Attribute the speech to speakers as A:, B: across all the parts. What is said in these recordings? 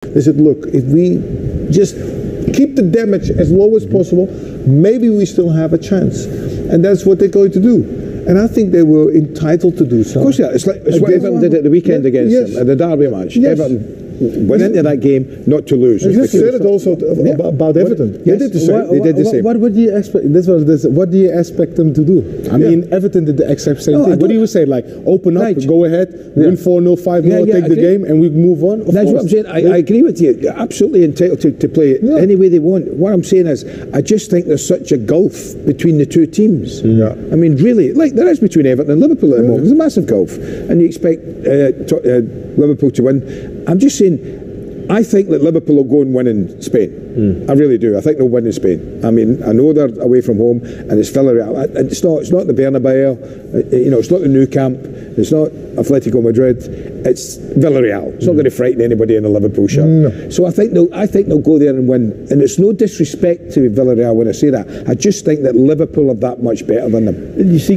A: They said, look, if we just keep the damage as low as possible, maybe we still have a chance. And that's what they're going to do. And I think they were entitled to do so.
B: Of course, yeah. It's what Everton did at the weekend against them, at the Derby match.
A: Yes.
B: Everton went into that game not to lose.
A: You said it also about Everton. They did the same.
B: They did the same.
C: What would you expect? What do you expect them to do? I mean, Everton did the exact same thing. What do you say? Like, open up, go ahead, win 4-0, 5-0, take the game, and we move on?
B: That's what I'm saying. I agree with you. You're absolutely entitled to play it any way they want. What I'm saying is, I just think there's such a gulf between the two teams.
A: Yeah.
B: I mean, really, like there is between Everton and Liverpool at the moment. There's a massive gulf. And you expect Liverpool to win. I'm just saying, I think that Liverpool will go and win in Spain. I really do. I think they'll win in Spain. I mean, I know they're away from home, and it's Villarreal. It's not the Bernabeu. It's not the Nou Camp. It's not Atletico Madrid. It's Villarreal. It's not going to frighten anybody in a Liverpool shirt. No. So I think they'll go there and win. And it's no disrespect to Villarreal when I say that. I just think that Liverpool are that much better than them.
D: You see,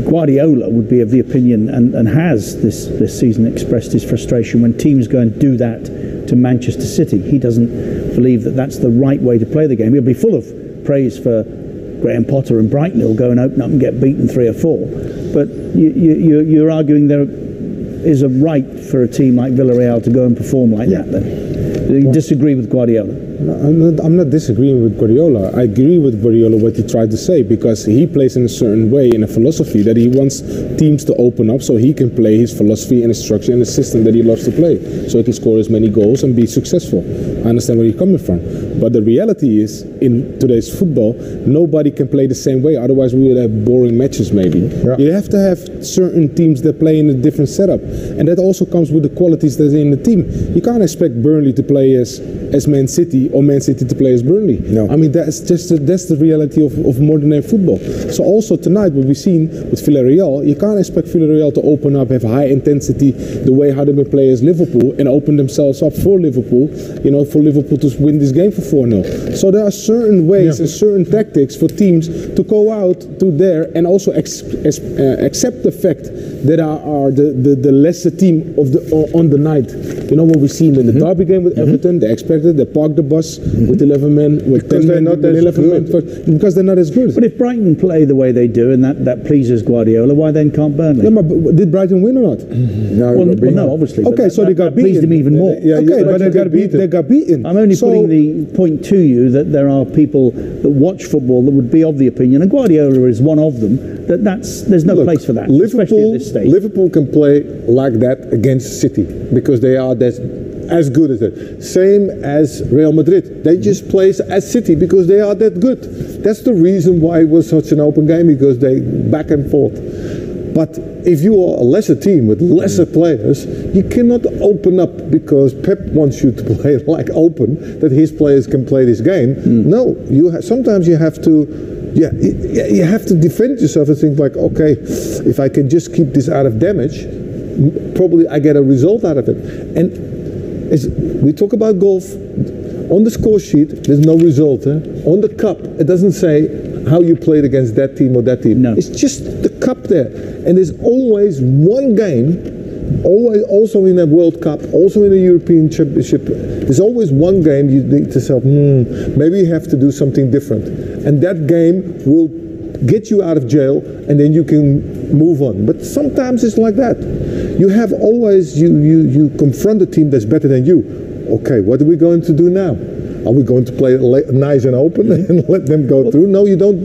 D: Guardiola would be of the opinion, and has this season expressed his frustration when teams go and do that to Manchester City. He doesn't believe that that's the right way to play the game. He'll be full of praise for Graham Potter and Brighton. He'll go and open up and get beaten 3 or 4. But you're arguing there is a right for a team like Villarreal to go and perform like that then? You disagree with Guardiola?
C: No, I'm not disagreeing with Guardiola. I agree with Guardiola what he tried to say, because he plays in a certain way, in a philosophy that he wants teams to open up so he can play his philosophy and his structure and the system that he loves to play, so he can score as many goals and be successful. I understand where you're coming from. But the reality is, in today's football, nobody can play the same way, otherwise we would have boring matches maybe. Yeah. You have to have certain teams that play in a different setup, and that also comes with the qualities that are in the team. You can't expect Burnley to play as Man City or Man City to play as Burnley. No. I mean, that's the reality of modern day football. So also tonight, what we've seen with Villarreal, you can't expect Villarreal to open up, have high intensity, the way how they may play as Liverpool, and open themselves up for Liverpool, for Liverpool to win this game for 4-0. So there are certain ways and certain tactics for teams to go out to there and also accept the fact that are the lesser team on the night. You know what we've seen in the Derby game with Everton? They expected, they parked the bus with 11 men, with 10 men, with 11 men, because they're not as good.
D: But if Brighton play the way they do, and that pleases Guardiola, why then can't Burnley?
C: No, but did Brighton win or not?
D: No, obviously.
C: Okay, so they got beaten.
D: Pleased him even more.
C: But they got beaten.
D: I'm only putting the point to you that there are people that watch football that would be of the opinion, and Guardiola is one of them, that there's no place for that, especially at this stage.
A: Liverpool can play like that against City because they are as good as it. Same as Real Madrid. They just play as City because they are that good. That's the reason why it was such an open game, because they back and forth. But if you are a lesser team with lesser players, you cannot open up because Pep wants you to play like open, that his players can play this game. No, sometimes you have to. You have to defend yourself and think like, okay, if I can just keep this out of damage, probably I get a result out of it. And we talk about golf. On the score sheet, there's no result. On the cup, it doesn't say how you played against that team or that team.
D: No.
A: It's just the cup there. And there's always one game, also in a World Cup, also in a European Championship, there's always one game you think to yourself, maybe you have to do something different. And that game will get you out of jail, and then you can move on. But sometimes it's like that. You have always, you confront a team that's better than you. Okay, what are we going to do now? Are we going to play nice and open and let them go through? No, you don't.